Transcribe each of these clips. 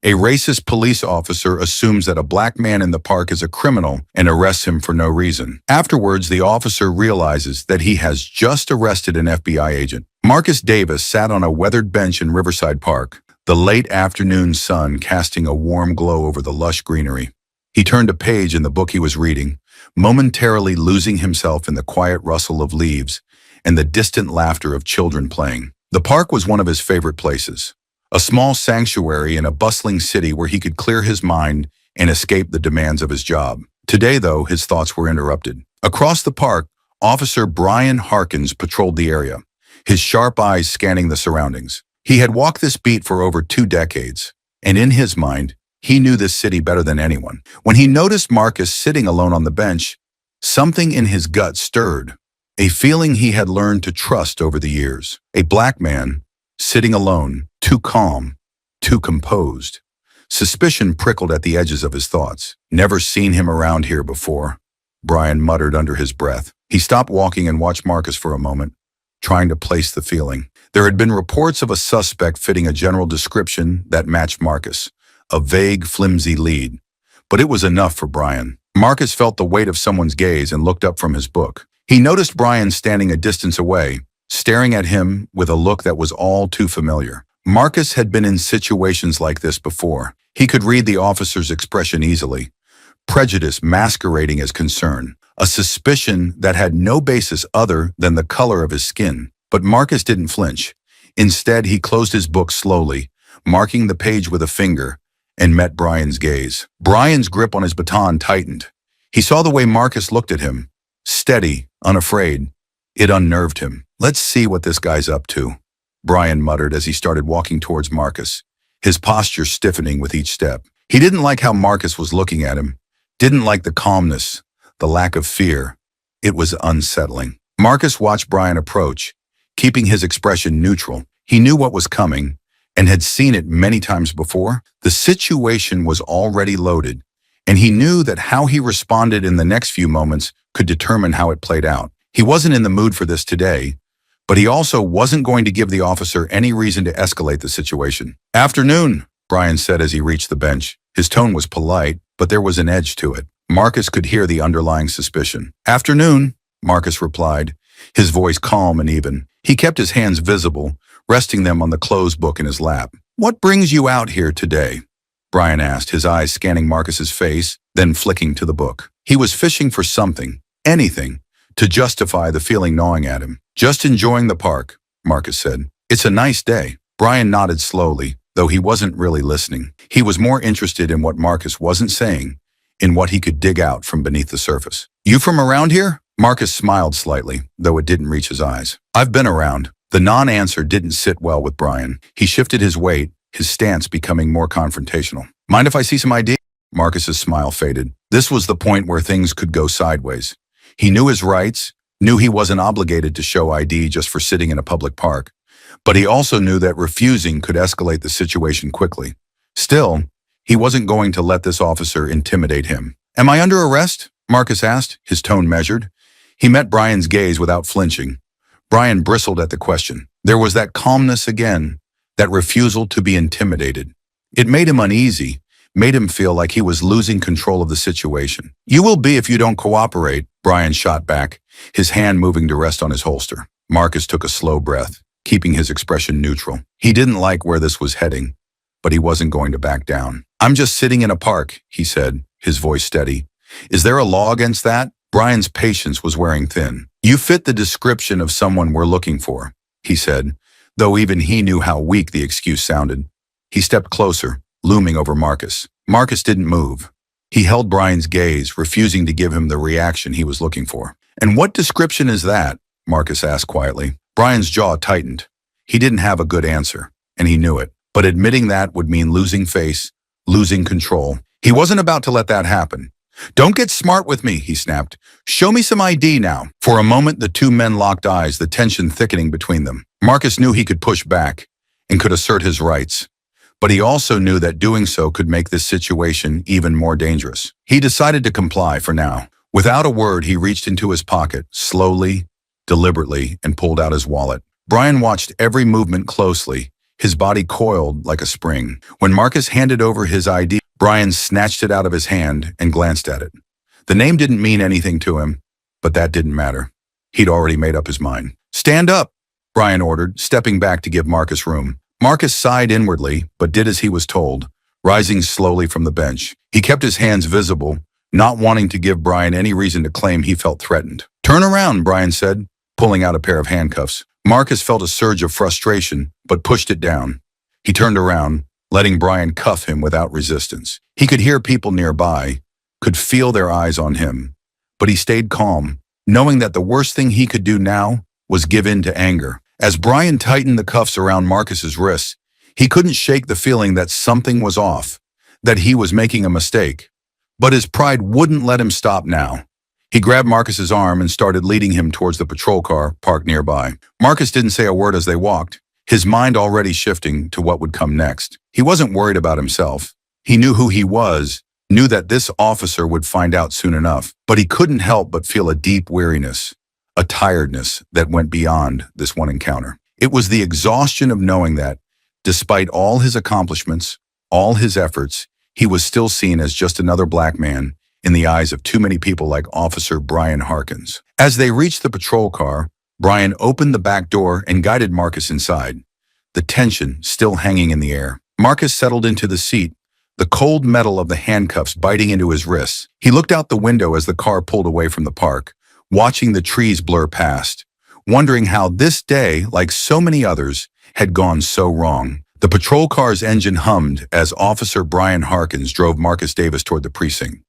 A racist police officer assumes that a black man in the park is a criminal and arrests him for no reason. Afterwards, the officer realizes that he has just arrested an FBI agent. Marcus Davis sat on a weathered bench in Riverside Park, the late afternoon sun casting a warm glow over the lush greenery. He turned a page in the book he was reading, momentarily losing himself in the quiet rustle of leaves and the distant laughter of children playing. The park was one of his favorite places, a small sanctuary in a bustling city where he could clear his mind and escape the demands of his job. Today, though, his thoughts were interrupted. Across the park, Officer Brian Harkins patrolled the area, his sharp eyes scanning the surroundings. He had walked this beat for over 2 decades, and in his mind, he knew this city better than anyone. When he noticed Marcus sitting alone on the bench, something in his gut stirred, a feeling he had learned to trust over the years. A black man, sitting alone, too calm, too composed. Suspicion prickled at the edges of his thoughts. Never seen him around here before, Brian muttered under his breath. He stopped walking and watched Marcus for a moment, trying to place the feeling. There had been reports of a suspect fitting a general description that matched Marcus, a vague, flimsy lead. But it was enough for Brian. Marcus felt the weight of someone's gaze and looked up from his book. He noticed Brian standing a distance away, staring at him with a look that was all too familiar. Marcus had been in situations like this before. He could read the officer's expression easily, prejudice masquerading as concern, a suspicion that had no basis other than the color of his skin. But Marcus didn't flinch. Instead, he closed his book slowly, marking the page with a finger, and met Brian's gaze. Brian's grip on his baton tightened. He saw the way Marcus looked at him, steady, unafraid. It unnerved him. "Let's see what this guy's up to," Brian muttered as he started walking towards Marcus, his posture stiffening with each step. He didn't like how Marcus was looking at him, didn't like the calmness, the lack of fear. It was unsettling. Marcus watched Brian approach, keeping his expression neutral. He knew what was coming and had seen it many times before. The situation was already loaded, and he knew that how he responded in the next few moments could determine how it played out. He wasn't in the mood for this today, but he also wasn't going to give the officer any reason to escalate the situation. "Afternoon," Brian said as he reached the bench. His tone was polite, but there was an edge to it. Marcus could hear the underlying suspicion. "Afternoon," Marcus replied, his voice calm and even. He kept his hands visible, resting them on the closed book in his lap. "What brings you out here today?" Brian asked, his eyes scanning Marcus's face, then flicking to the book. He was fishing for something, anything, to justify the feeling gnawing at him. "Just enjoying the park," Marcus said. "It's a nice day." Brian nodded slowly, though he wasn't really listening. He was more interested in what Marcus wasn't saying, in what he could dig out from beneath the surface. "You from around here?" Marcus smiled slightly, though it didn't reach his eyes. "I've been around." The non-answer didn't sit well with Brian. He shifted his weight, his stance becoming more confrontational. "Mind if I see some ID?" Marcus's smile faded. This was the point where things could go sideways. He knew his rights, knew he wasn't obligated to show ID just for sitting in a public park, but he also knew that refusing could escalate the situation quickly. Still, he wasn't going to let this officer intimidate him. "Am I under arrest?" Marcus asked, his tone measured. He met Brian's gaze without flinching. Brian bristled at the question. There was that calmness again, that refusal to be intimidated. It made him uneasy, made him feel like he was losing control of the situation. "You will be if you don't cooperate," Brian shot back, his hand moving to rest on his holster. Marcus took a slow breath, keeping his expression neutral. He didn't like where this was heading, but he wasn't going to back down. "I'm just sitting in a park," he said, his voice steady. "Is there a law against that?" Brian's patience was wearing thin. "You fit the description of someone we're looking for," he said, though even he knew how weak the excuse sounded. He stepped closer, looming over Marcus. Marcus didn't move. He held Brian's gaze, refusing to give him the reaction he was looking for. "And what description is that?" Marcus asked quietly. Brian's jaw tightened. He didn't have a good answer, and he knew it. But admitting that would mean losing face, losing control. He wasn't about to let that happen. "Don't get smart with me," he snapped. "Show me some ID now." For a moment, the two men locked eyes, the tension thickening between them. Marcus knew he could push back and could assert his rights, but he also knew that doing so could make this situation even more dangerous. He decided to comply for now. Without a word, he reached into his pocket, slowly, deliberately, and pulled out his wallet. Brian watched every movement closely, his body coiled like a spring. When Marcus handed over his ID, Brian snatched it out of his hand and glanced at it. The name didn't mean anything to him, but that didn't matter. He'd already made up his mind. "Stand up," Brian ordered, stepping back to give Marcus room. Marcus sighed inwardly, but did as he was told, rising slowly from the bench. He kept his hands visible, not wanting to give Brian any reason to claim he felt threatened. "Turn around," Brian said, pulling out a pair of handcuffs. Marcus felt a surge of frustration, but pushed it down. He turned around, letting Brian cuff him without resistance. He could hear people nearby, could feel their eyes on him, but he stayed calm, knowing that the worst thing he could do now was give in to anger. As Brian tightened the cuffs around Marcus's wrists, he couldn't shake the feeling that something was off, that he was making a mistake. But his pride wouldn't let him stop now. He grabbed Marcus's arm and started leading him towards the patrol car parked nearby. Marcus didn't say a word as they walked, his mind already shifting to what would come next. He wasn't worried about himself. He knew who he was, knew that this officer would find out soon enough, but he couldn't help but feel a deep weariness, a tiredness that went beyond this one encounter. It was the exhaustion of knowing that, despite all his accomplishments, all his efforts, he was still seen as just another black man in the eyes of too many people like Officer Brian Harkins. As they reached the patrol car, Brian opened the back door and guided Marcus inside, the tension still hanging in the air. Marcus settled into the seat, the cold metal of the handcuffs biting into his wrists. He looked out the window as the car pulled away from the park, watching the trees blur past, wondering how this day, like so many others, had gone so wrong. The patrol car's engine hummed as Officer Brian Harkins drove Marcus Davis toward the precinct.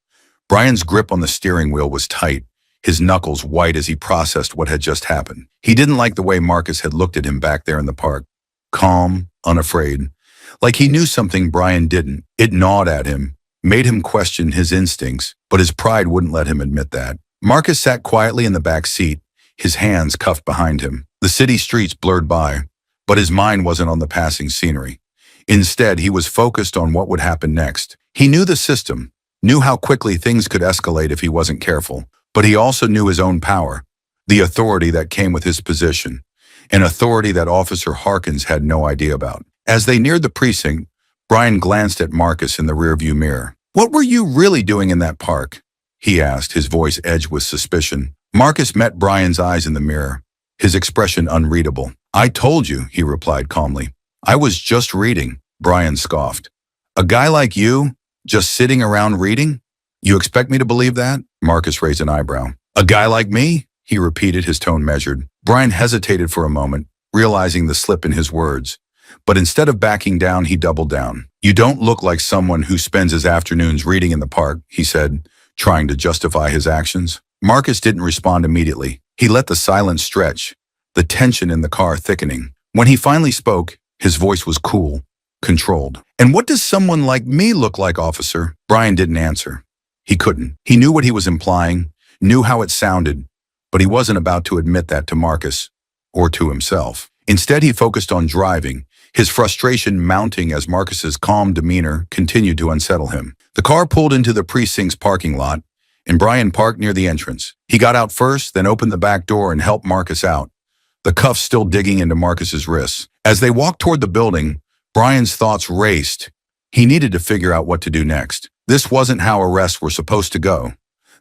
Brian's grip on the steering wheel was tight, his knuckles white as he processed what had just happened. He didn't like the way Marcus had looked at him back there in the park, calm, unafraid, like he knew something Brian didn't. It gnawed at him, made him question his instincts, but his pride wouldn't let him admit that. Marcus sat quietly in the back seat, his hands cuffed behind him. The city streets blurred by, but his mind wasn't on the passing scenery. Instead, he was focused on what would happen next. He knew the system, knew how quickly things could escalate if he wasn't careful, but he also knew his own power, the authority that came with his position, an authority that Officer Harkins had no idea about. As they neared the precinct, Brian glanced at Marcus in the rearview mirror. "What were you really doing in that park?" he asked, his voice edged with suspicion. Marcus met Brian's eyes in the mirror, his expression unreadable. "I told you," he replied calmly. "I was just reading," Brian scoffed. "A guy like you, just sitting around reading? You expect me to believe that?" Marcus raised an eyebrow. "A guy like me?" he repeated, his tone measured. Brian hesitated for a moment, realizing the slip in his words. But instead of backing down, he doubled down. "You don't look like someone who spends his afternoons reading in the park," he said, trying to justify his actions. Marcus didn't respond immediately. He let the silence stretch, the tension in the car thickening. When he finally spoke, his voice was cool, controlled. "And what does someone like me look like, officer?" Brian didn't answer. He couldn't. He knew what he was implying, knew how it sounded, but he wasn't about to admit that to Marcus or to himself. Instead, he focused on driving, his frustration mounting as Marcus's calm demeanor continued to unsettle him. The car pulled into the precinct's parking lot, and Brian parked near the entrance. He got out first, then opened the back door and helped Marcus out, the cuffs still digging into Marcus's wrists. As they walked toward the building, Brian's thoughts raced. He needed to figure out what to do next. This wasn't how arrests were supposed to go.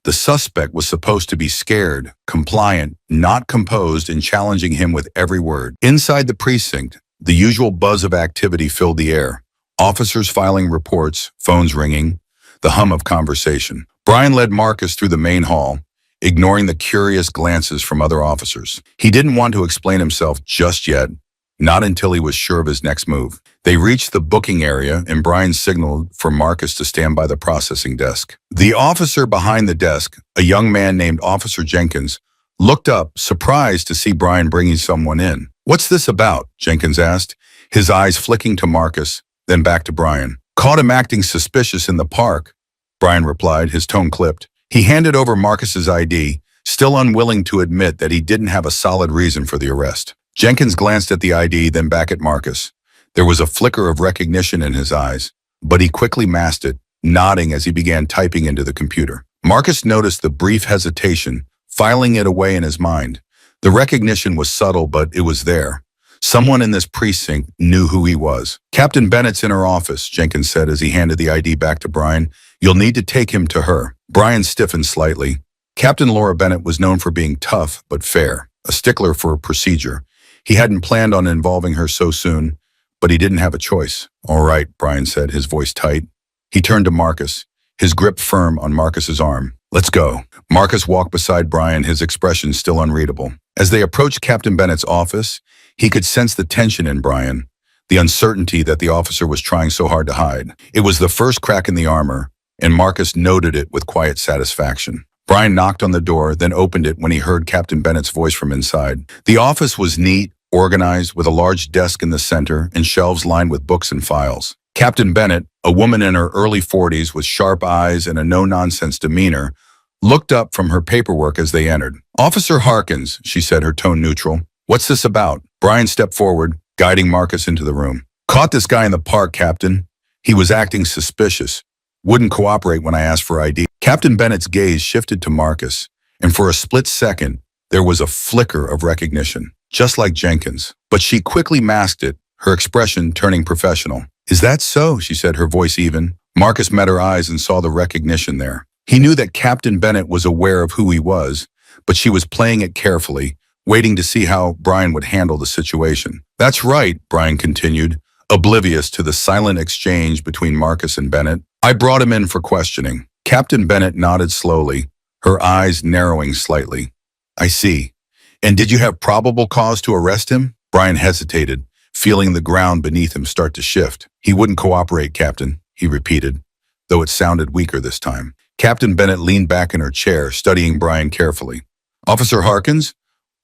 The suspect was supposed to be scared, compliant, not composed, and challenging him with every word. Inside the precinct, the usual buzz of activity filled the air. Officers filing reports, phones ringing, the hum of conversation. Brian led Marcus through the main hall, ignoring the curious glances from other officers. He didn't want to explain himself just yet, not until he was sure of his next move. They reached the booking area, and Brian signaled for Marcus to stand by the processing desk. The officer behind the desk, a young man named Officer Jenkins, looked up, surprised to see Brian bringing someone in. "What's this about?" Jenkins asked, his eyes flicking to Marcus, then back to Brian. "Caught him acting suspicious in the park," Brian replied, his tone clipped. He handed over Marcus's ID, still unwilling to admit that he didn't have a solid reason for the arrest. Jenkins glanced at the ID, then back at Marcus. There was a flicker of recognition in his eyes, but he quickly masked it, nodding as he began typing into the computer. Marcus noticed the brief hesitation, filing it away in his mind. The recognition was subtle, but it was there. Someone in this precinct knew who he was. Captain Bennett's in her office, Jenkins said as he handed the ID back to Brian. You'll need to take him to her. Brian stiffened slightly. Captain Laura Bennett was known for being tough but fair, a stickler for procedure. He hadn't planned on involving her so soon, but he didn't have a choice. All right, Brian said, his voice tight. He turned to Marcus, his grip firm on Marcus's arm. Let's go. Marcus walked beside Brian, his expression still unreadable. As they approached Captain Bennett's office, he could sense the tension in Brian, the uncertainty that the officer was trying so hard to hide. It was the first crack in the armor, and Marcus noted it with quiet satisfaction. Brian knocked on the door, then opened it when he heard Captain Bennett's voice from inside. The office was neat, organized, with a large desk in the center and shelves lined with books and files. Captain Bennett, a woman in her early 40s with sharp eyes and a no-nonsense demeanor, looked up from her paperwork as they entered. Officer Harkins, she said, her tone neutral. What's this about? Brian stepped forward, guiding Marcus into the room. Caught this guy in the park, Captain. He was acting suspicious. Wouldn't cooperate when I asked for ID. Captain Bennett's gaze shifted to Marcus, and for a split second, there was a flicker of recognition, just like Jenkins. But she quickly masked it, her expression turning professional. Is that so? She said, her voice even. Marcus met her eyes and saw the recognition there. He knew that Captain Bennett was aware of who he was, but she was playing it carefully, waiting to see how Brian would handle the situation. That's right, Brian continued, oblivious to the silent exchange between Marcus and Bennett. I brought him in for questioning. Captain Bennett nodded slowly, her eyes narrowing slightly. I see. And did you have probable cause to arrest him? Brian hesitated, feeling the ground beneath him start to shift. He wouldn't cooperate, Captain, he repeated, though it sounded weaker this time. Captain Bennett leaned back in her chair, studying Brian carefully. Officer Harkins,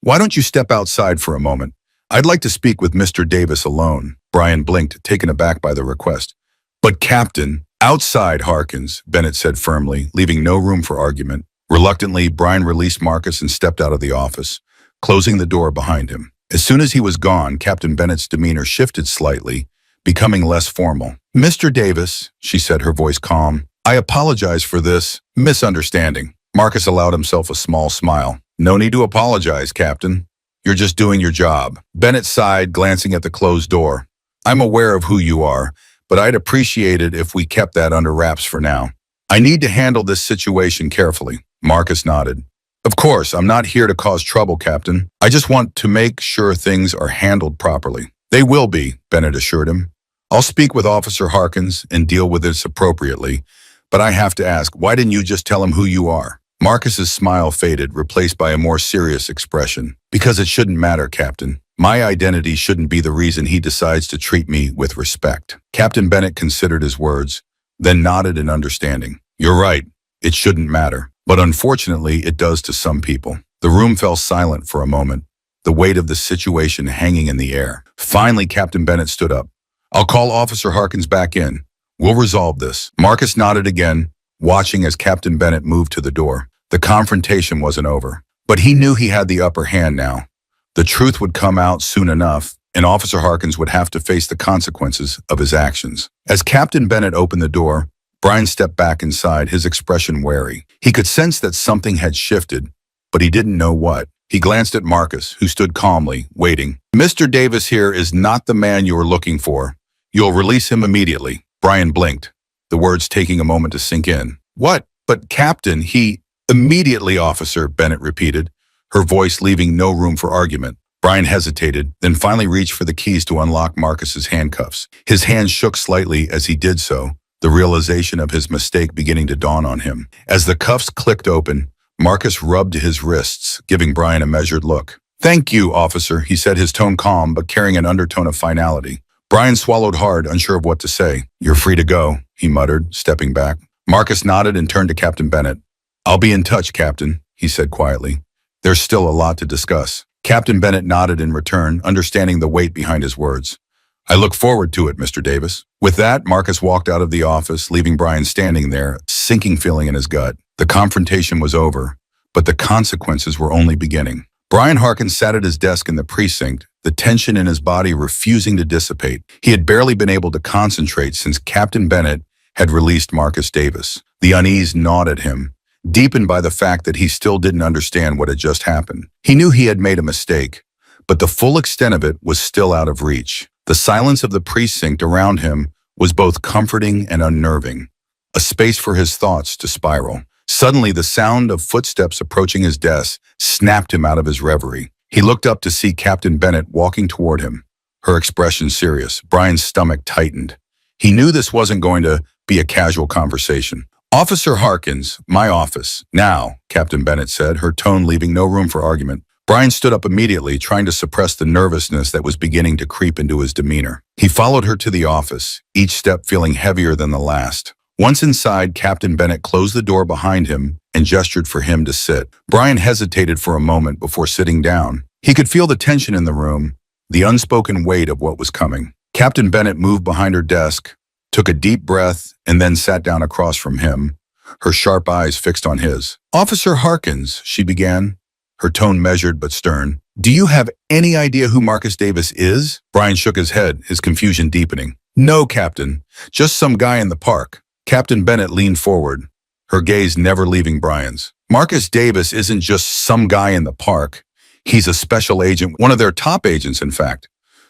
why don't you step outside for a moment? I'd like to speak with Mr. Davis alone. Brian blinked, taken aback by the request. But Captain, outside, Harkins, Bennett said firmly, leaving no room for argument. Reluctantly, Brian released Marcus and stepped out of the office, closing the door behind him. As soon as he was gone, Captain Bennett's demeanor shifted slightly, becoming less formal. Mr. Davis, she said, her voice calm, I apologize for this misunderstanding. Marcus allowed himself a small smile. No need to apologize, Captain. You're just doing your job. Bennett sighed, glancing at the closed door. I'm aware of who you are, but I'd appreciate it if we kept that under wraps for now. I need to handle this situation carefully. Marcus nodded. Of course, I'm not here to cause trouble, Captain. I just want to make sure things are handled properly. They will be, Bennett assured him. I'll speak with Officer Harkins and deal with this appropriately, but I have to ask, why didn't you just tell him who you are? Marcus's smile faded, replaced by a more serious expression. Because it shouldn't matter, Captain. My identity shouldn't be the reason he decides to treat me with respect. Captain Bennett considered his words, then nodded in understanding. You're right. It shouldn't matter. But unfortunately, it does to some people. The room fell silent for a moment, the weight of the situation hanging in the air. Finally, Captain Bennett stood up. I'll call Officer Harkins back in. We'll resolve this. Marcus nodded again, watching as Captain Bennett moved to the door. The confrontation wasn't over, but he knew he had the upper hand now. The truth would come out soon enough, and Officer Harkins would have to face the consequences of his actions. As Captain Bennett opened the door, Brian stepped back inside, his expression wary. He could sense that something had shifted, but he didn't know what. He glanced at Marcus, who stood calmly, waiting. Mr. Davis here is not the man you were looking for. You'll release him immediately. Brian blinked, the words taking a moment to sink in. What? But Captain, he... Immediately, officer, Bennett repeated, her voice leaving no room for argument. Brian hesitated, then finally reached for the keys to unlock Marcus's handcuffs. His hand shook slightly as he did so, the realization of his mistake beginning to dawn on him. As the cuffs clicked open, Marcus rubbed his wrists, giving Brian a measured look. Thank you, officer, he said, his tone calm but carrying an undertone of finality. Brian swallowed hard, unsure of what to say. You're free to go, he muttered, stepping back. Marcus nodded and turned to Captain Bennett. I'll be in touch, Captain, he said quietly. There's still a lot to discuss. Captain Bennett nodded in return, understanding the weight behind his words. I look forward to it, Mr. Davis. With that, Marcus walked out of the office, leaving Brian standing there, a sinking feeling in his gut. The confrontation was over, but the consequences were only beginning. Brian Harkins sat at his desk in the precinct, the tension in his body refusing to dissipate. He had barely been able to concentrate since Captain Bennett had released Marcus Davis. The unease gnawed at him, deepened by the fact that he still didn't understand what had just happened. He knew he had made a mistake, but the full extent of it was still out of reach. The silence of the precinct around him was both comforting and unnerving, a space for his thoughts to spiral. Suddenly, the sound of footsteps approaching his desk snapped him out of his reverie. He looked up to see Captain Bennett walking toward him, her expression serious. Brian's stomach tightened. He knew this wasn't going to be a casual conversation. "Officer Harkins, my office. Now," Captain Bennett said, her tone leaving no room for argument. Brian stood up immediately, trying to suppress the nervousness that was beginning to creep into his demeanor. He followed her to the office, each step feeling heavier than the last. Once inside, Captain Bennett closed the door behind him and gestured for him to sit. Brian hesitated for a moment before sitting down. He could feel the tension in the room, the unspoken weight of what was coming. Captain Bennett moved behind her desk, took a deep breath, and then sat down across from him, her sharp eyes fixed on his. "Officer Harkins," she began, her tone measured but stern. "Do you have any idea who Marcus Davis is?" Brian shook his head, his confusion deepening. "No, Captain. Just some guy in the park." Captain Bennett leaned forward, her gaze never leaving Brian's. "Marcus Davis isn't just some guy in the park. He's a special agent, one of their top agents, in fact."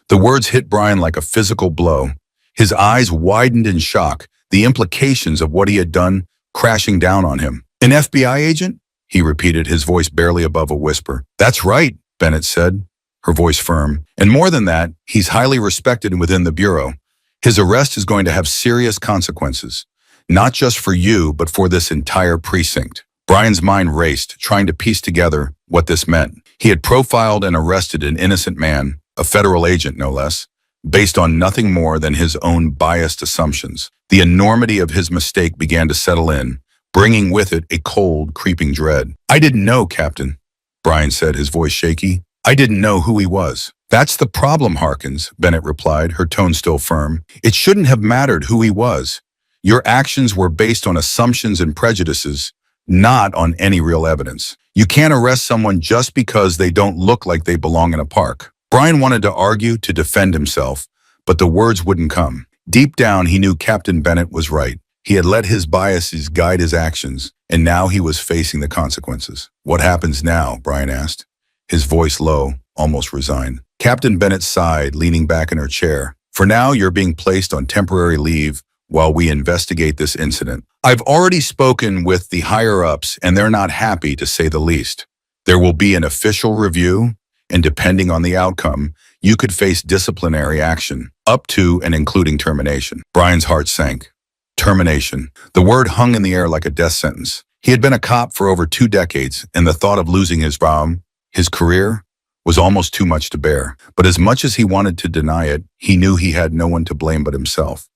The words hit Brian like a physical blow. His eyes widened in shock, the implications of what he had done crashing down on him. "An FBI agent?" he repeated, his voice barely above a whisper. "That's right," Bennett said, her voice firm. "And more than that, he's highly respected within the Bureau. His arrest is going to have serious consequences. Not just for you, but for this entire precinct." Brian's mind raced, trying to piece together what this meant. He had profiled and arrested an innocent man, a federal agent no less, based on nothing more than his own biased assumptions. The enormity of his mistake began to settle in, bringing with it a cold, creeping dread. "I didn't know, Captain," Brian said, his voice shaky. "I didn't know who he was." "That's the problem, Harkins," Bennett replied, her tone still firm. "It shouldn't have mattered who he was. Your actions were based on assumptions and prejudices, not on any real evidence. You can't arrest someone just because they don't look like they belong in a park." Brian wanted to argue, to defend himself, but the words wouldn't come. Deep down, he knew Captain Bennett was right. He had let his biases guide his actions, and now he was facing the consequences. "What happens now?" Brian asked, his voice low, almost resigned. Captain Bennett sighed, leaning back in her chair. "For now, you're being placed on temporary leave while we investigate this incident. I've already spoken with the higher-ups, and they're not happy, to say the least. There will be an official review, and depending on the outcome, you could face disciplinary action, up to and including termination." Brian's heart sank. Termination. The word hung in the air like a death sentence. He had been a cop for over 2 decades, and the thought of losing his job, his career, was almost too much to bear. But as much as he wanted to deny it, he knew he had no one to blame but himself.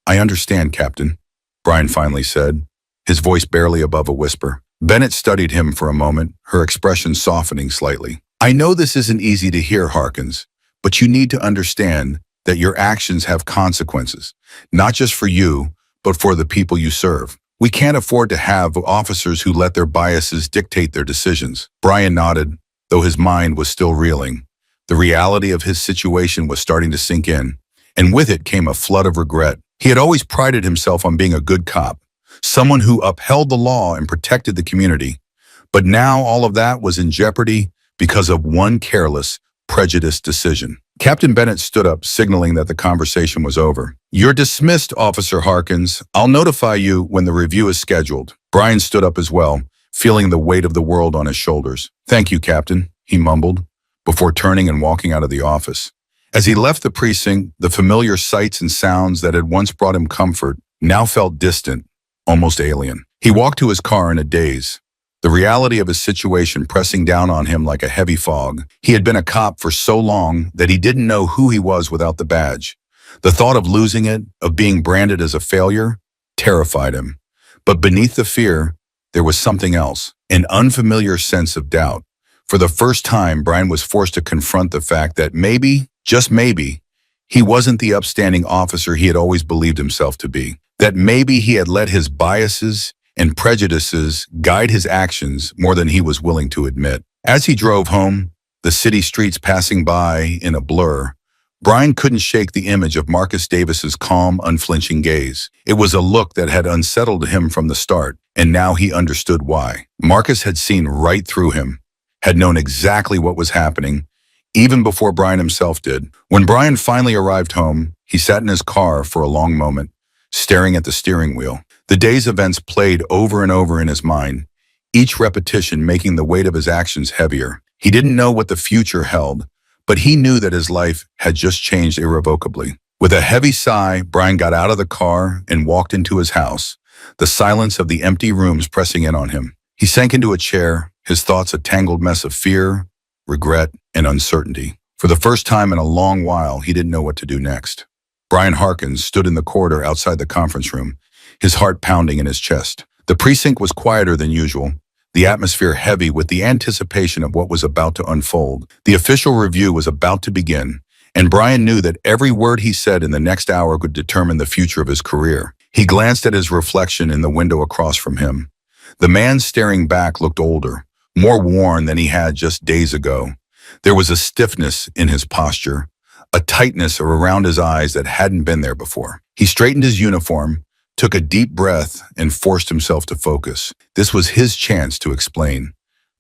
I understand, Captain," Brian finally said, his voice barely above a whisper. Bennett studied him for a moment, her expression softening slightly. "I know this isn't easy to hear, Harkins, but you need to understand that your actions have consequences, not just for you, but for the people you serve. We can't afford to have officers who let their biases dictate their decisions." Brian nodded, though his mind was still reeling. The reality of his situation was starting to sink in, and with it came a flood of regret. He had always prided himself on being a good cop, someone who upheld the law and protected the community. But now all of that was in jeopardy because of one careless, prejudiced decision. Captain Bennett stood up, signaling that the conversation was over. "You're dismissed, Officer Harkins. I'll notify you when the review is scheduled." Brian stood up as well, feeling the weight of the world on his shoulders. "Thank you, Captain," he mumbled, before turning and walking out of the office. As he left the precinct, the familiar sights and sounds that had once brought him comfort now felt distant, almost alien. He walked to his car in a daze, the reality of his situation pressing down on him like a heavy fog. He had been a cop for so long that he didn't know who he was without the badge. The thought of losing it, of being branded as a failure, terrified him. But beneath the fear, there was something else, an unfamiliar sense of doubt. For the first time, Brian was forced to confront the fact that maybe, just maybe, he wasn't the upstanding officer he had always believed himself to be. That maybe he had let his biases and prejudices guide his actions more than he was willing to admit. As he drove home, the city streets passing by in a blur, Brian couldn't shake the image of Marcus Davis's calm, unflinching gaze. It was a look that had unsettled him from the start, and now he understood why. Marcus had seen right through him, had known exactly what was happening, even before Brian himself did. When Brian finally arrived home, he sat in his car for a long moment, staring at the steering wheel. The day's events played over and over in his mind, each repetition making the weight of his actions heavier. He didn't know what the future held, but he knew that his life had just changed irrevocably. With a heavy sigh, Brian got out of the car and walked into his house, the silence of the empty rooms pressing in on him. He sank into a chair, his thoughts a tangled mess of fear, regret, and uncertainty. For the first time in a long while, he didn't know what to do next. Brian Harkins stood in the corridor outside the conference room, his heart pounding in his chest. The precinct was quieter than usual, the atmosphere heavy with the anticipation of what was about to unfold. The official review was about to begin, and Brian knew that every word he said in the next hour would determine the future of his career. He glanced at his reflection in the window across from him. The man staring back looked older, more worn than he had just days ago. There was a stiffness in his posture, a tightness around his eyes that hadn't been there before. He straightened his uniform, took a deep breath, and forced himself to focus. This was his chance to explain,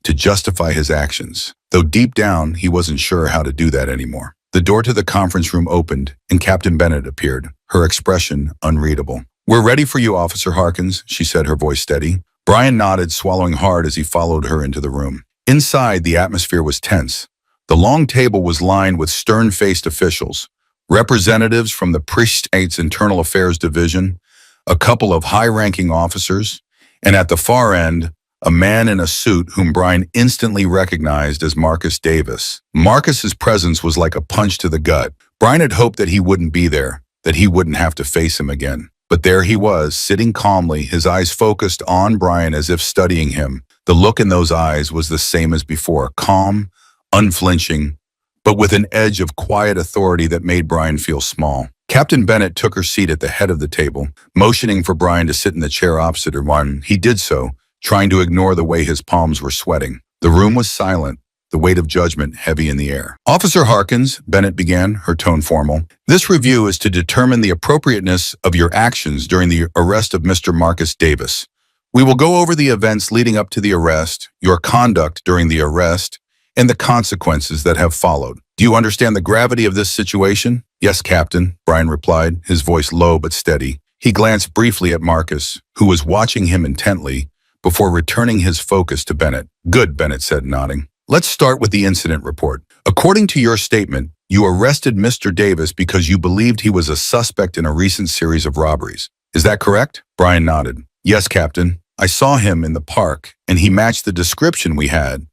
to justify his actions, though deep down he wasn't sure how to do that anymore. The door to the conference room opened, and Captain Bennett appeared, her expression unreadable. "We're ready for you, Officer Harkins," she said, her voice steady. Brian nodded, swallowing hard as he followed her into the room. Inside, the atmosphere was tense. The long table was lined with stern-faced officials, representatives from the precinct's Internal Affairs Division, a couple of high-ranking officers, and at the far end, a man in a suit whom Brian instantly recognized as Marcus Davis. Marcus's presence was like a punch to the gut. Brian had hoped that he wouldn't be there, that he wouldn't have to face him again. But there he was, sitting calmly, his eyes focused on Brian as if studying him. The look in those eyes was the same as before, calm, unflinching, but with an edge of quiet authority that made Brian feel small. Captain Bennett took her seat at the head of the table, motioning for Brian to sit in the chair opposite her. When he did so, trying to ignore the way his palms were sweating. The room was silent, the weight of judgment heavy in the air. "Officer Harkins," Bennett began, her tone formal, "this review is to determine the appropriateness of your actions during the arrest of Mr. Marcus Davis. We will go over the events leading up to the arrest, your conduct during the arrest, and the consequences that have followed. Do you understand the gravity of this situation?" "Yes, Captain," Brian replied, his voice low but steady. He glanced briefly at Marcus, who was watching him intently, before returning his focus to Bennett. "Good," Bennett said, nodding. "Let's start with the incident report. According to your statement, you arrested Mr. Davis because you believed he was a suspect in a recent series of robberies. Is that correct?" Brian nodded. "Yes, Captain. I saw him in the park, and he matched the description we had.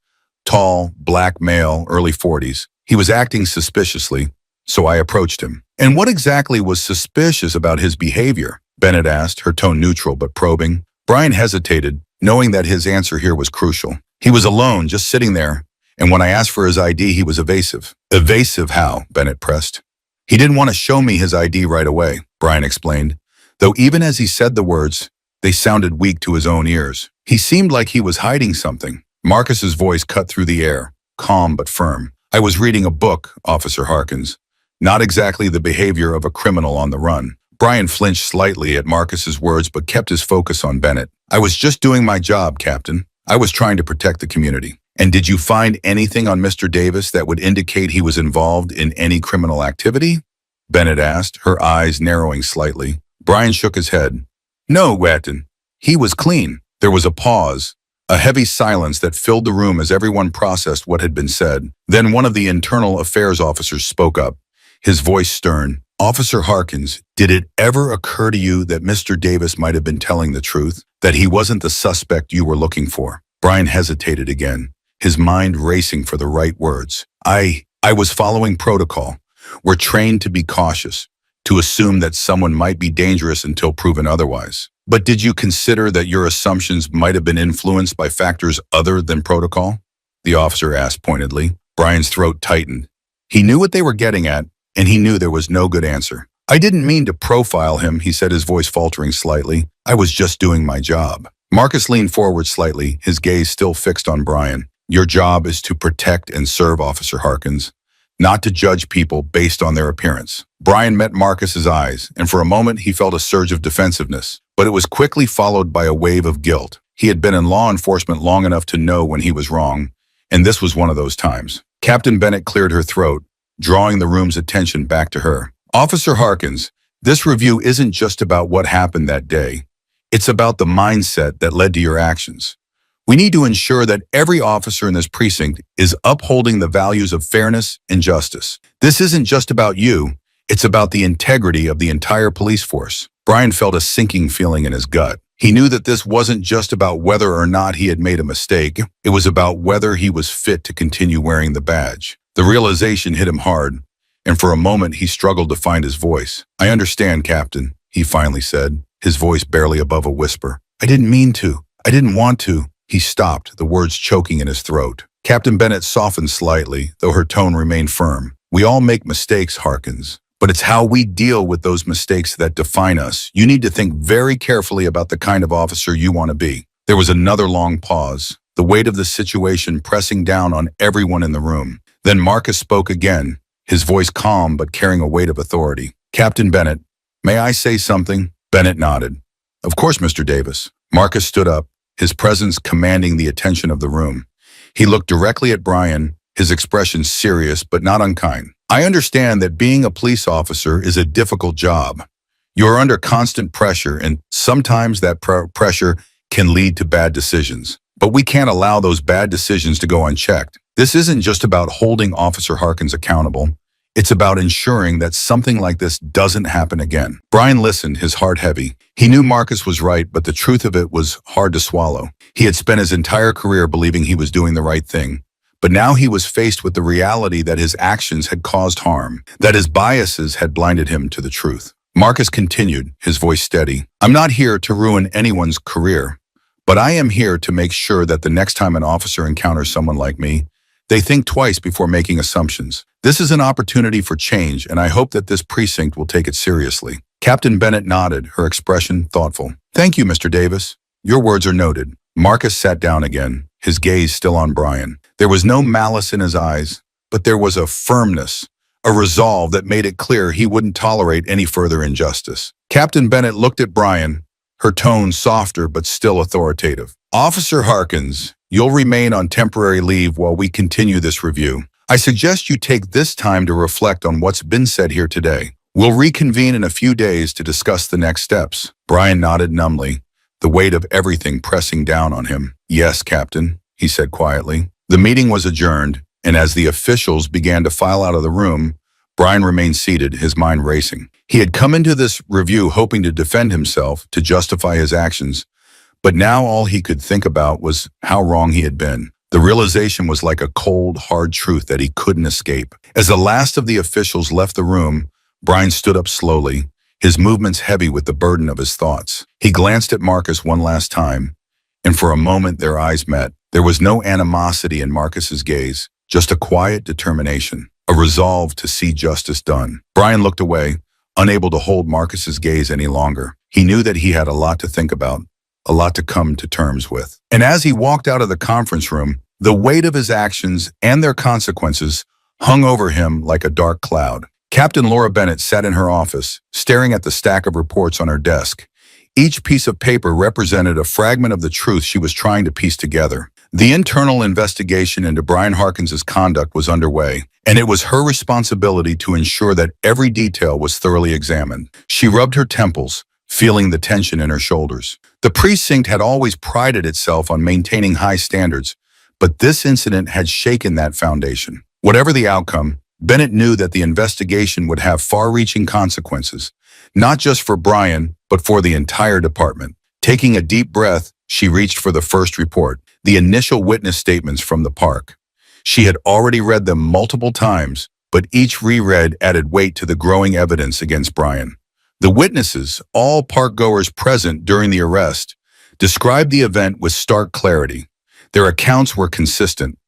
Tall, black male, early 40s. He was acting suspiciously, so I approached him." "And what exactly was suspicious about his behavior?" Bennett asked, her tone neutral but probing. Brian hesitated, knowing that his answer here was crucial. "He was alone, just sitting there, and when I asked for his ID, he was evasive." "Evasive how?" Bennett pressed. "He didn't want to show me his ID right away," Brian explained, though even as he said the words, they sounded weak to his own ears. "He seemed like he was hiding something." Marcus's voice cut through the air, calm but firm. "I was reading a book, Officer Harkins. Not exactly the behavior of a criminal on the run." Brian flinched slightly at Marcus's words but kept his focus on Bennett. "I was just doing my job, Captain. I was trying to protect the community." "And did you find anything on Mr. Davis that would indicate he was involved in any criminal activity?" Bennett asked, her eyes narrowing slightly. Brian shook his head. "No, Watton. He was clean." There was a pause, a heavy silence that filled the room as everyone processed what had been said. Then one of the internal affairs officers spoke up, his voice stern. "Officer Harkins, did it ever occur to you that Mr. Davis might have been telling the truth? That he wasn't the suspect you were looking for?" Brian hesitated again, his mind racing for the right words. I was following protocol. We're trained to be cautious, to assume that someone might be dangerous until proven otherwise. But did you consider that your assumptions might have been influenced by factors other than protocol?" the officer asked pointedly. Brian's throat tightened. He knew what they were getting at, and he knew there was no good answer. "I didn't mean to profile him," he said, his voice faltering slightly. "I was just doing my job." Marcus leaned forward slightly, his gaze still fixed on Brian. "Your job is to protect and serve, Officer Harkins, not to judge people based on their appearance." Brian met Marcus's eyes, and for a moment he felt a surge of defensiveness, but it was quickly followed by a wave of guilt. He had been in law enforcement long enough to know when he was wrong, and this was one of those times. Captain Bennett cleared her throat, drawing the room's attention back to her. Officer Harkins, this review isn't just about what happened that day. It's about the mindset that led to your actions. We need to ensure that every officer in this precinct is upholding the values of fairness and justice. This isn't just about you, it's about the integrity of the entire police force. Brian felt a sinking feeling in his gut. He knew that this wasn't just about whether or not he had made a mistake, it was about whether he was fit to continue wearing the badge. The realization hit him hard, and for a moment he struggled to find his voice. "I understand, Captain," he finally said, his voice barely above a whisper. "I didn't mean to. I didn't want to." He stopped, the words choking in his throat. Captain Bennett softened slightly, though her tone remained firm. "We all make mistakes, Harkins, but it's how we deal with those mistakes that define us. You need to think very carefully about the kind of officer you want to be." There was another long pause, the weight of the situation pressing down on everyone in the room. Then Marcus spoke again, his voice calm but carrying a weight of authority. "Captain Bennett, may I say something?" Bennett nodded. "Of course, Mr. Davis." Marcus stood up, his presence commanding the attention of the room. He looked directly at Brian, his expression serious but not unkind. "I understand that being a police officer is a difficult job. You are under constant pressure, and sometimes that pressure can lead to bad decisions. But we can't allow those bad decisions to go unchecked. This isn't just about holding Officer Harkins accountable. It's about ensuring that something like this doesn't happen again." Brian listened, his heart heavy. He knew Marcus was right, but the truth of it was hard to swallow. He had spent his entire career believing he was doing the right thing. But now he was faced with the reality that his actions had caused harm, that his biases had blinded him to the truth. Marcus continued, his voice steady. "I'm not here to ruin anyone's career, but I am here to make sure that the next time an officer encounters someone like me, they think twice before making assumptions. This is an opportunity for change, and I hope that this precinct will take it seriously." Captain Bennett nodded, her expression thoughtful. "Thank you, Mr. Davis. Your words are noted." Marcus sat down again, his gaze still on Brian. There was no malice in his eyes, but there was a firmness, a resolve that made it clear he wouldn't tolerate any further injustice. Captain Bennett looked at Brian, her tone softer but still authoritative. "Officer Harkins, you'll remain on temporary leave while we continue this review. I suggest you take this time to reflect on what's been said here today. We'll reconvene in a few days to discuss the next steps." Brian nodded numbly, the weight of everything pressing down on him. "Yes, Captain," he said quietly. The meeting was adjourned, and as the officials began to file out of the room, Brian remained seated, his mind racing. He had come into this review hoping to defend himself, to justify his actions, but now all he could think about was how wrong he had been. The realization was like a cold, hard truth that he couldn't escape. As the last of the officials left the room, Brian stood up slowly, his movements heavy with the burden of his thoughts. He glanced at Marcus one last time, and for a moment their eyes met. There was no animosity in Marcus's gaze, just a quiet determination, a resolve to see justice done. Brian looked away, unable to hold Marcus's gaze any longer. He knew that he had a lot to think about, a lot to come to terms with. And as he walked out of the conference room, the weight of his actions and their consequences hung over him like a dark cloud. Captain Laura Bennett sat in her office, staring at the stack of reports on her desk. Each piece of paper represented a fragment of the truth she was trying to piece together. The internal investigation into Brian Harkins's conduct was underway, and it was her responsibility to ensure that every detail was thoroughly examined. She rubbed her temples, feeling the tension in her shoulders. The precinct had always prided itself on maintaining high standards, but this incident had shaken that foundation. Whatever the outcome, Bennett knew that the investigation would have far-reaching consequences, not just for Brian, but for the entire department. Taking a deep breath, she reached for the first report, the initial witness statements from the park. She had already read them multiple times, but each reread added weight to the growing evidence against Brian. The witnesses, all park-goers present during the arrest, described the event with stark clarity. Their accounts were consistent.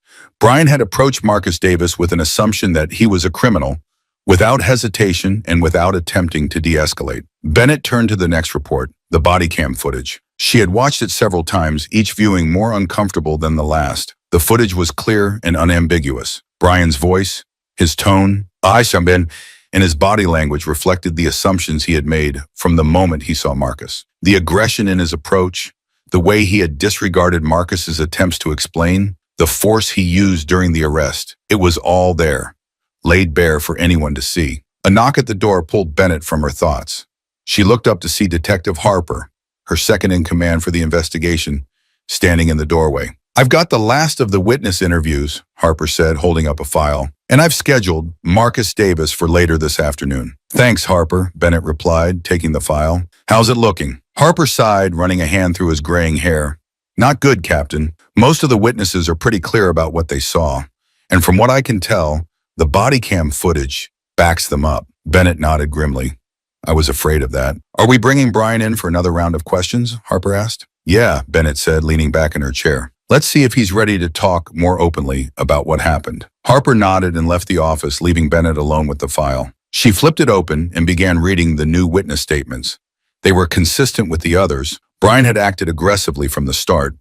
Brian had approached Marcus Davis with an assumption that he was a criminal, without hesitation and without attempting to de-escalate. Bennett turned to the next report, the body cam footage. She had watched it several times, each viewing more uncomfortable than the last. The footage was clear and unambiguous. Brian's voice, his tone, and his body language reflected the assumptions he had made from the moment he saw Marcus. The aggression in his approach, the way he had disregarded Marcus's attempts to explain, the force he used during the arrest. It was all there, laid bare for anyone to see. A knock at the door pulled Bennett from her thoughts. She looked up to see Detective Harper, her second in command for the investigation, standing in the doorway. "I've got the last of the witness interviews," Harper said, holding up a file, "and I've scheduled Marcus Davis for later this afternoon." "Thanks, Harper," Bennett replied, taking the file. "How's it looking?" Harper sighed, running a hand through his graying hair. "Not good, Captain. Most of the witnesses are pretty clear about what they saw, and from what I can tell, the body cam footage backs them up." Bennett nodded grimly. "I was afraid of that." "Are we bringing Brian in for another round of questions?" Harper asked. "Yeah," Bennett said, leaning back in her chair. "Let's see if he's ready to talk more openly about what happened." Harper nodded and left the office, leaving Bennett alone with the file. She flipped it open and began reading the new witness statements. They were consistent with the others. Brian had acted aggressively from the start,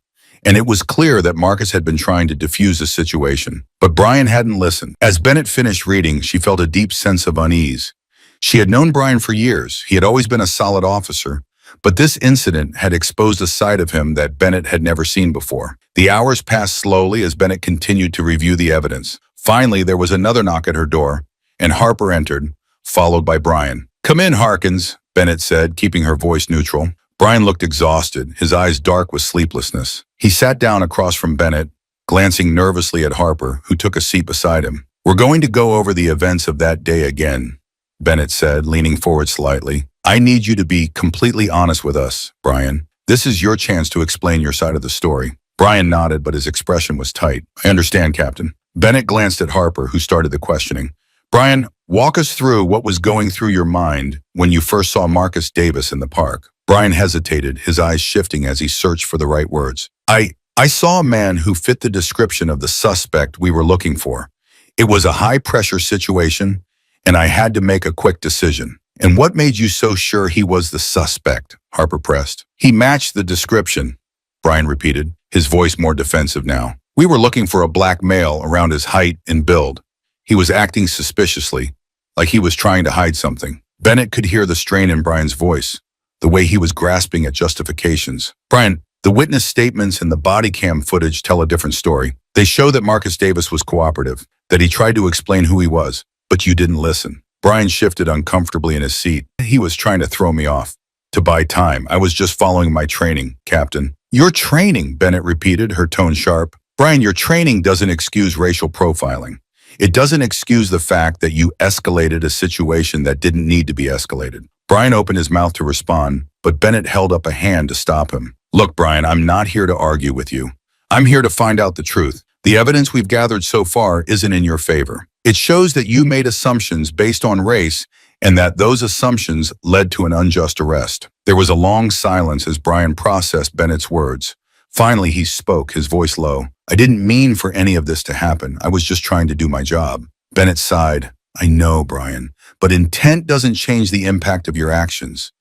and it was clear that Marcus had been trying to defuse the situation. But Brian hadn't listened. As Bennett finished reading, she felt a deep sense of unease. She had known Brian for years. He had always been a solid officer, but this incident had exposed a side of him that Bennett had never seen before. The hours passed slowly as Bennett continued to review the evidence. Finally, there was another knock at her door, and Harper entered, followed by Brian. "Come in, Harkins," Bennett said, keeping her voice neutral. Brian looked exhausted, his eyes dark with sleeplessness. He sat down across from Bennett, glancing nervously at Harper, who took a seat beside him. "We're going to go over the events of that day again," Bennett said, leaning forward slightly. "I need you to be completely honest with us, Brian. This is your chance to explain your side of the story." Brian nodded, but his expression was tight. "I understand, Captain." Bennett glanced at Harper, who started the questioning. "Brian, walk us through what was going through your mind when you first saw Marcus Davis in the park." Brian hesitated, his eyes shifting as he searched for the right words. I saw a man who fit the description of the suspect we were looking for. It was a high-pressure situation, and I had to make a quick decision." "And what made you so sure he was the suspect?" Harper pressed. "He matched the description," Brian repeated, his voice more defensive now. "We were looking for a black male around his height and build. He was acting suspiciously, like he was trying to hide something." Bennett could hear the strain in Brian's voice, the way he was grasping at justifications. "Brian, the witness statements and the body cam footage tell a different story. They show that Marcus Davis was cooperative, that he tried to explain who he was, but you didn't listen." Brian shifted uncomfortably in his seat. "He was trying to throw me off, to buy time. I was just following my training, Captain." "Your training," Bennett repeated, her tone sharp. "Brian, your training doesn't excuse racial profiling. It doesn't excuse the fact that you escalated a situation that didn't need to be escalated." Brian opened his mouth to respond, but Bennett held up a hand to stop him. "Look, Brian, I'm not here to argue with you. I'm here to find out the truth. The evidence we've gathered so far isn't in your favor. It shows that you made assumptions based on race and that those assumptions led to an unjust arrest." There was a long silence as Brian processed Bennett's words. Finally, he spoke, his voice low. "I didn't mean for any of this to happen. I was just trying to do my job." Bennett sighed. "I know, Brian, but intent doesn't change the impact of your actions.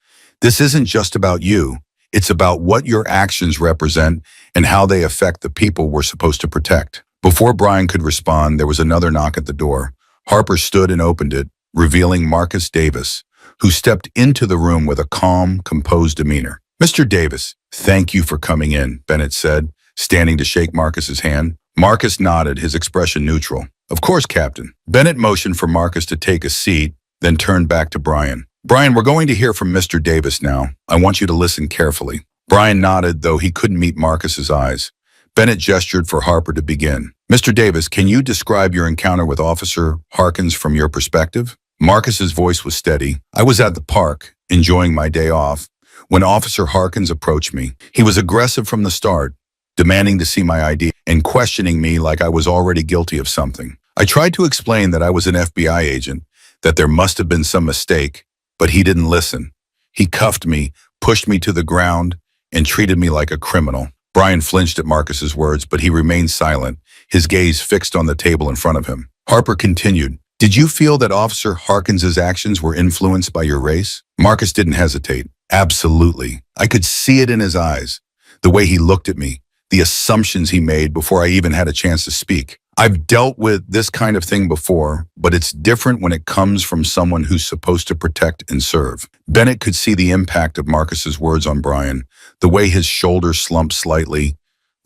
This isn't just about you. It's about what your actions represent and how they affect the people we're supposed to protect." Before Brian could respond, there was another knock at the door. Harper stood and opened it, revealing Marcus Davis, who stepped into the room with a calm, composed demeanor. "Mr. Davis, thank you for coming in," Bennett said, standing to shake Marcus's hand. Marcus nodded, his expression neutral. "Of course, Captain." Bennett motioned for Marcus to take a seat, then turned back to Brian. "Brian, we're going to hear from Mr. Davis now. I want you to listen carefully." Brian nodded, though he couldn't meet Marcus's eyes. Bennett gestured for Harper to begin. "Mr. Davis, can you describe your encounter with Officer Harkins from your perspective?" Marcus's voice was steady. "I was at the park, enjoying my day off, when Officer Harkins approached me. He was aggressive from the start, demanding to see my ID and questioning me like I was already guilty of something. I tried to explain that I was an FBI agent, that there must have been some mistake, but he didn't listen. He cuffed me, pushed me to the ground, and treated me like a criminal." Brian flinched at Marcus's words, but he remained silent, his gaze fixed on the table in front of him. Harper continued, "Did you feel that Officer Harkins's actions were influenced by your race?" Marcus didn't hesitate. "Absolutely. I could see it in his eyes, the way he looked at me, the assumptions he made before I even had a chance to speak. I've dealt with this kind of thing before, but it's different when it comes from someone who's supposed to protect and serve." Bennett could see the impact of Marcus's words on Brian, the way his shoulders slumped slightly,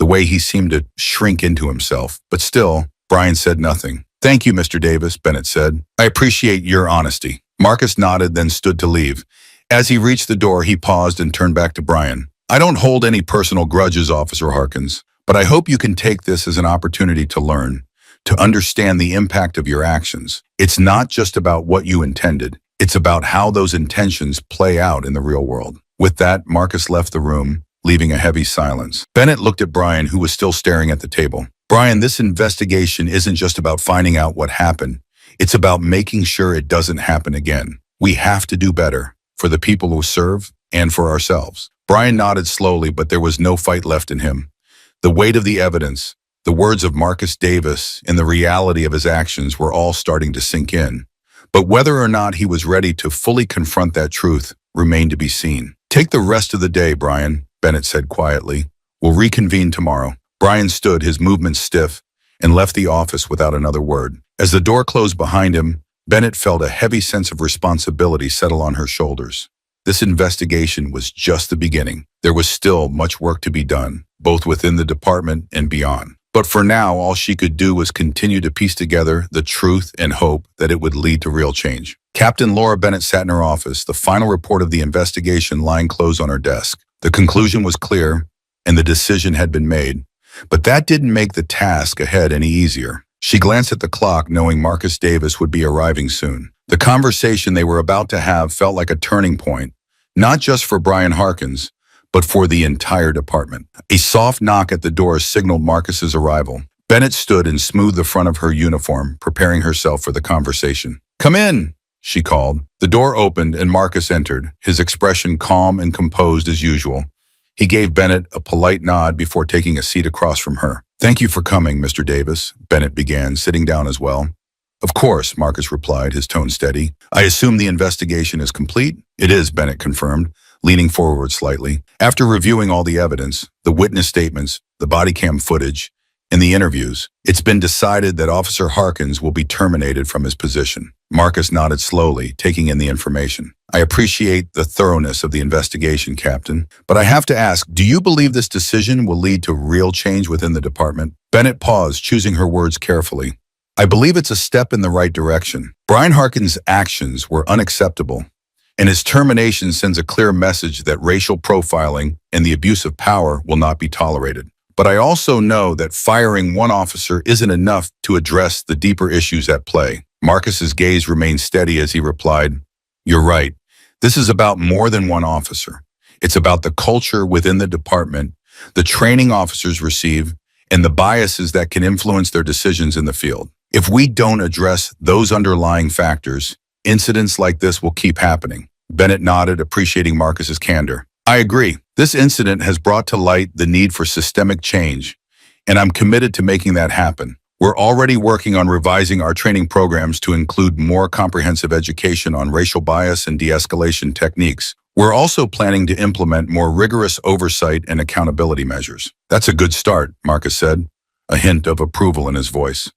the way he seemed to shrink into himself. But still, Brian said nothing. "Thank you, Mr. Davis," Bennett said. "I appreciate your honesty." Marcus nodded, then stood to leave. As he reached the door, he paused and turned back to Brian. "I don't hold any personal grudges, Officer Harkins, but I hope you can take this as an opportunity to learn, to understand the impact of your actions. It's not just about what you intended. It's about how those intentions play out in the real world." With that, Marcus left the room, leaving a heavy silence. Bennett looked at Brian, who was still staring at the table. "Brian, this investigation isn't just about finding out what happened. It's about making sure it doesn't happen again. We have to do better, for the people who serve and for ourselves." Brian nodded slowly, but there was no fight left in him. The weight of the evidence, the words of Marcus Davis, and the reality of his actions were all starting to sink in. But whether or not he was ready to fully confront that truth remained to be seen. "Take the rest of the day, Brian," Bennett said quietly. "We'll reconvene tomorrow." Brian stood, his movements stiff, and left the office without another word. As the door closed behind him, Bennett felt a heavy sense of responsibility settle on her shoulders. This investigation was just the beginning. There was still much work to be done, both within the department and beyond. But for now, all she could do was continue to piece together the truth and hope that it would lead to real change. Captain Laura Bennett sat in her office, the final report of the investigation lying closed on her desk. The conclusion was clear, and the decision had been made. But that didn't make the task ahead any easier. She glanced at the clock, knowing Marcus Davis would be arriving soon. The conversation they were about to have felt like a turning point, not just for Brian Harkins, but for the entire department. A soft knock at the door signaled Marcus's arrival. Bennett stood and smoothed the front of her uniform, preparing herself for the conversation. "Come in," she called. The door opened and Marcus entered, his expression calm and composed as usual. He gave Bennett a polite nod before taking a seat across from her. "Thank you for coming, Mr. Davis," Bennett began, sitting down as well. "Of course," Marcus replied, his tone steady. "I assume the investigation is complete?" "It is," Bennett confirmed, leaning forward slightly. After reviewing all the evidence, the witness statements, the body cam footage, and the interviews, it's been decided that Officer Harkins will be terminated from his position. Marcus nodded slowly, taking in the information. "I appreciate the thoroughness of the investigation, Captain, but I have to ask, do you believe this decision will lead to real change within the department?" Bennett paused, choosing her words carefully. "I believe it's a step in the right direction. Brian Harkins' actions were unacceptable, and his termination sends a clear message that racial profiling and the abuse of power will not be tolerated. But I also know that firing one officer isn't enough to address the deeper issues at play." Marcus's gaze remained steady as he replied, "You're right. This is about more than one officer. It's about the culture within the department, the training officers receive, and the biases that can influence their decisions in the field. If we don't address those underlying factors, incidents like this will keep happening." Bennett nodded, appreciating Marcus's candor. "I agree. This incident has brought to light the need for systemic change, and I'm committed to making that happen. We're already working on revising our training programs to include more comprehensive education on racial bias and de-escalation techniques. We're also planning to implement more rigorous oversight and accountability measures." "That's a good start," Marcus said, a hint of approval in his voice.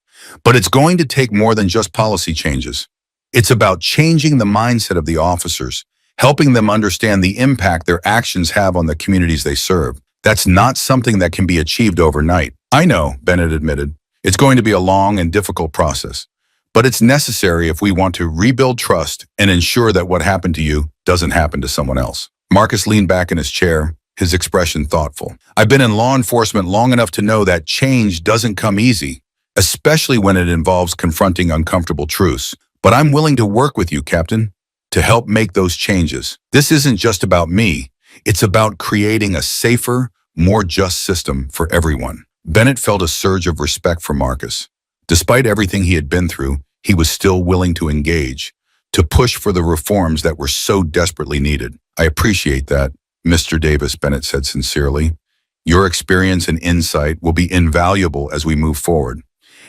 "But it's going to take more than just policy changes. It's about changing the mindset of the officers, helping them understand the impact their actions have on the communities they serve. That's not something that can be achieved overnight." "I know," Bennett admitted. "It's going to be a long and difficult process, but it's necessary if we want to rebuild trust and ensure that what happened to you doesn't happen to someone else." Marcus leaned back in his chair, his expression thoughtful. "I've been in law enforcement long enough to know that change doesn't come easy, especially when it involves confronting uncomfortable truths. But I'm willing to work with you, Captain, to help make those changes. This isn't just about me. It's about creating a safer, more just system for everyone." Bennett felt a surge of respect for Marcus. Despite everything he had been through, he was still willing to engage, to push for the reforms that were so desperately needed. "I appreciate that, Mr. Davis," Bennett said sincerely. "Your experience and insight will be invaluable as we move forward,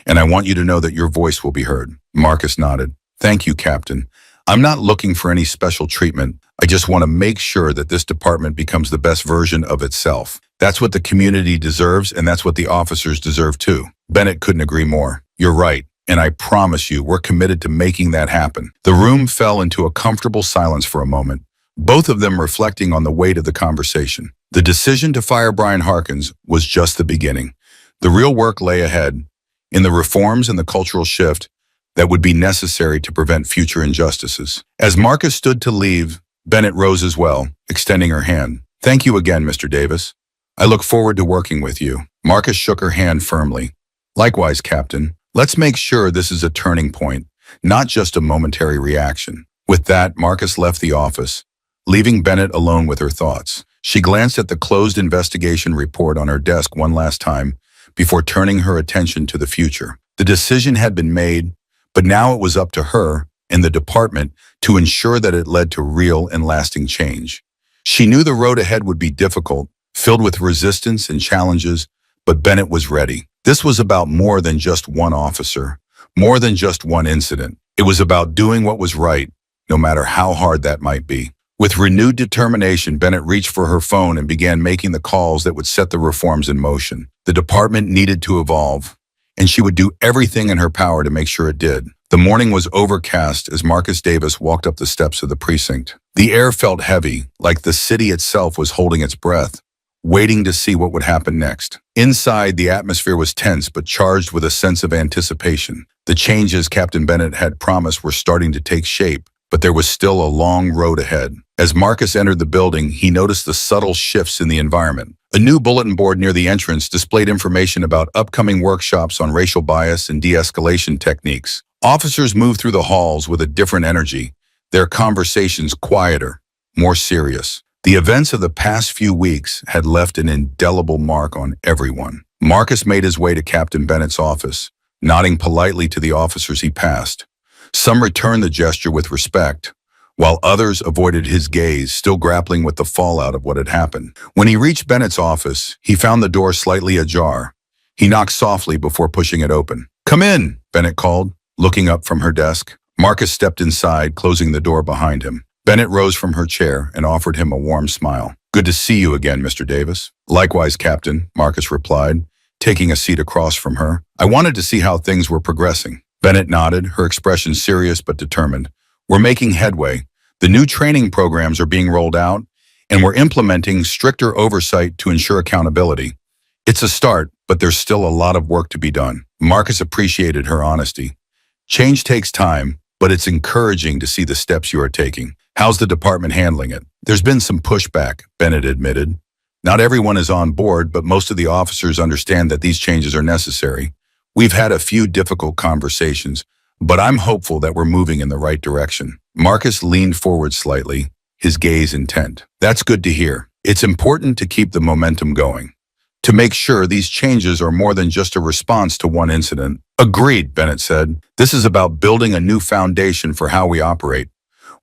and I want you to know that your voice will be heard." Marcus nodded. "Thank you, Captain. I'm not looking for any special treatment. I just want to make sure that this department becomes the best version of itself. That's what the community deserves, and that's what the officers deserve too." Bennett couldn't agree more. "You're right, and I promise you we're committed to making that happen." The room fell into a comfortable silence for a moment, both of them reflecting on the weight of the conversation. The decision to fire Brian Harkins was just the beginning. The real work lay ahead, in the reforms and the cultural shift that would be necessary to prevent future injustices. As Marcus stood to leave, Bennett rose as well, extending her hand. "Thank you again, Mr. Davis. I look forward to working with you." Marcus shook her hand firmly. "Likewise, Captain. Let's make sure this is a turning point, not just a momentary reaction." With that, Marcus left the office, leaving Bennett alone with her thoughts. She glanced at the closed investigation report on her desk one last time before turning her attention to the future. The decision had been made, but now it was up to her and the department to ensure that it led to real and lasting change. She knew the road ahead would be difficult, filled with resistance and challenges, but Bennett was ready. This was about more than just one officer, more than just one incident. It was about doing what was right, no matter how hard that might be. With renewed determination, Bennett reached for her phone and began making the calls that would set the reforms in motion. The department needed to evolve, and she would do everything in her power to make sure it did. The morning was overcast as Marcus Davis walked up the steps of the precinct. The air felt heavy, like the city itself was holding its breath, waiting to see what would happen next. Inside, the atmosphere was tense but charged with a sense of anticipation. The changes Captain Bennett had promised were starting to take shape, but there was still a long road ahead. As Marcus entered the building, he noticed the subtle shifts in the environment. A new bulletin board near the entrance displayed information about upcoming workshops on racial bias and de-escalation techniques. Officers moved through the halls with a different energy, their conversations quieter, more serious. The events of the past few weeks had left an indelible mark on everyone. Marcus made his way to Captain Bennett's office, nodding politely to the officers he passed. Some returned the gesture with respect, while others avoided his gaze, still grappling with the fallout of what had happened. When he reached Bennett's office, he found the door slightly ajar. He knocked softly before pushing it open. "Come in," Bennett called, looking up from her desk. Marcus stepped inside, closing the door behind him. Bennett rose from her chair and offered him a warm smile. "Good to see you again, Mr. Davis." "Likewise, Captain," Marcus replied, taking a seat across from her. "I wanted to see how things were progressing." Bennett nodded, her expression serious but determined. "We're making headway. The new training programs are being rolled out, and we're implementing stricter oversight to ensure accountability. It's a start, but there's still a lot of work to be done." Marcus appreciated her honesty. "Change takes time, but it's encouraging to see the steps you are taking. How's the department handling it?" "There's been some pushback," Bennett admitted. "Not everyone is on board, but most of the officers understand that these changes are necessary. We've had a few difficult conversations, but I'm hopeful that we're moving in the right direction." Marcus leaned forward slightly, his gaze intent. "That's good to hear. It's important to keep the momentum going, to make sure these changes are more than just a response to one incident." "Agreed," Bennett said. "This is about building a new foundation for how we operate,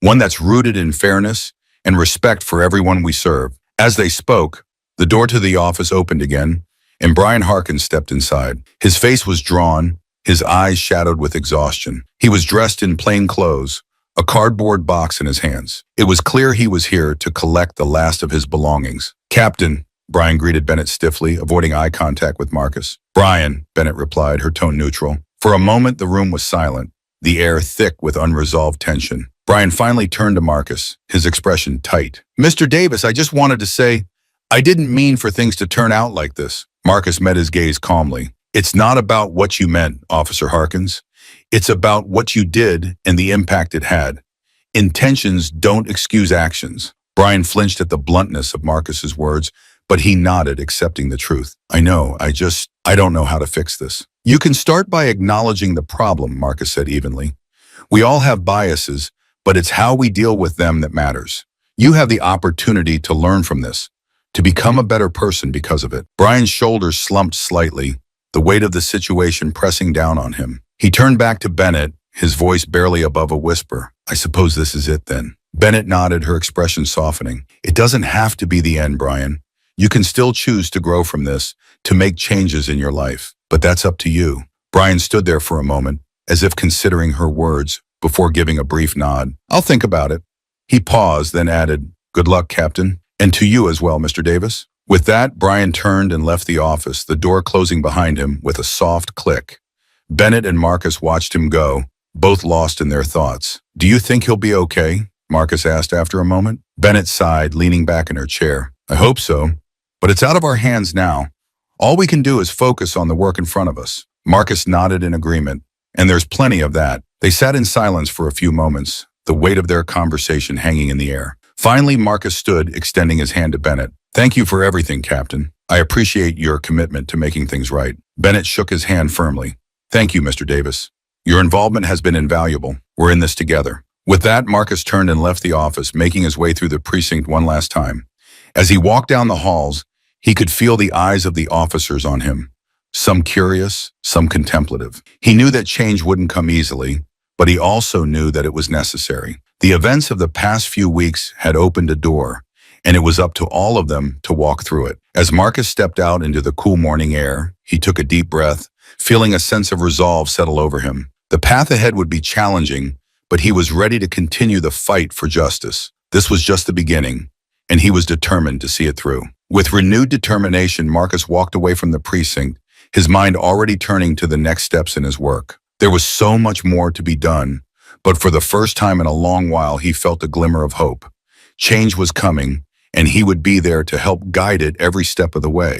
one that's rooted in fairness and respect for everyone we serve." As they spoke, the door to the office opened again, and Brian Harkins stepped inside. His face was drawn, his eyes shadowed with exhaustion. He was dressed in plain clothes, a cardboard box in his hands. It was clear he was here to collect the last of his belongings. "Captain," Brian greeted Bennett stiffly, avoiding eye contact with Marcus. "Brian," Bennett replied, her tone neutral. For a moment, the room was silent, the air thick with unresolved tension. Brian finally turned to Marcus, his expression tight. "Mr. Davis, I just wanted to say, I didn't mean for things to turn out like this." Marcus met his gaze calmly. "It's not about what you meant, Officer Harkins. It's about what you did and the impact it had. Intentions don't excuse actions." Brian flinched at the bluntness of Marcus's words, but he nodded, accepting the truth. "I know, I don't know how to fix this." "You can start by acknowledging the problem," Marcus said evenly. "We all have biases, but it's how we deal with them that matters. You have the opportunity to learn from this, to become a better person because of it." Brian's shoulders slumped slightly, the weight of the situation pressing down on him. He turned back to Bennett, his voice barely above a whisper. "I suppose this is it then." Bennett nodded, her expression softening. "It doesn't have to be the end, Brian. You can still choose to grow from this, to make changes in your life. But that's up to you." Brian stood there for a moment, as if considering her words, before giving a brief nod. "I'll think about it." He paused, then added, "Good luck, Captain. And to you as well, Mr. Davis." With that, Brian turned and left the office, the door closing behind him with a soft click. Bennett and Marcus watched him go, both lost in their thoughts. "Do you think he'll be okay?" Marcus asked after a moment. Bennett sighed, leaning back in her chair. "I hope so. But it's out of our hands now. All we can do is focus on the work in front of us. Marcus nodded in agreement, and there's plenty of that. They sat in silence for a few moments, the weight of their conversation hanging in the air. Finally, Marcus stood, extending his hand to Bennett. Thank you for everything, Captain. I appreciate your commitment to making things right. Bennett shook his hand firmly. Thank you, Mr. Davis. Your involvement has been invaluable. We're in this together. With that, Marcus turned and left the office, making his way through the precinct one last time. As he walked down the halls, he could feel the eyes of the officers on him, some curious, some contemplative. He knew that change wouldn't come easily, but he also knew that it was necessary. The events of the past few weeks had opened a door, and it was up to all of them to walk through it. As Marcus stepped out into the cool morning air, he took a deep breath, feeling a sense of resolve settle over him. The path ahead would be challenging, but he was ready to continue the fight for justice. This was just the beginning, and he was determined to see it through. With renewed determination, Marcus walked away from the precinct, his mind already turning to the next steps in his work. There was so much more to be done, but for the first time in a long while, he felt a glimmer of hope. Change was coming, and he would be there to help guide it every step of the way.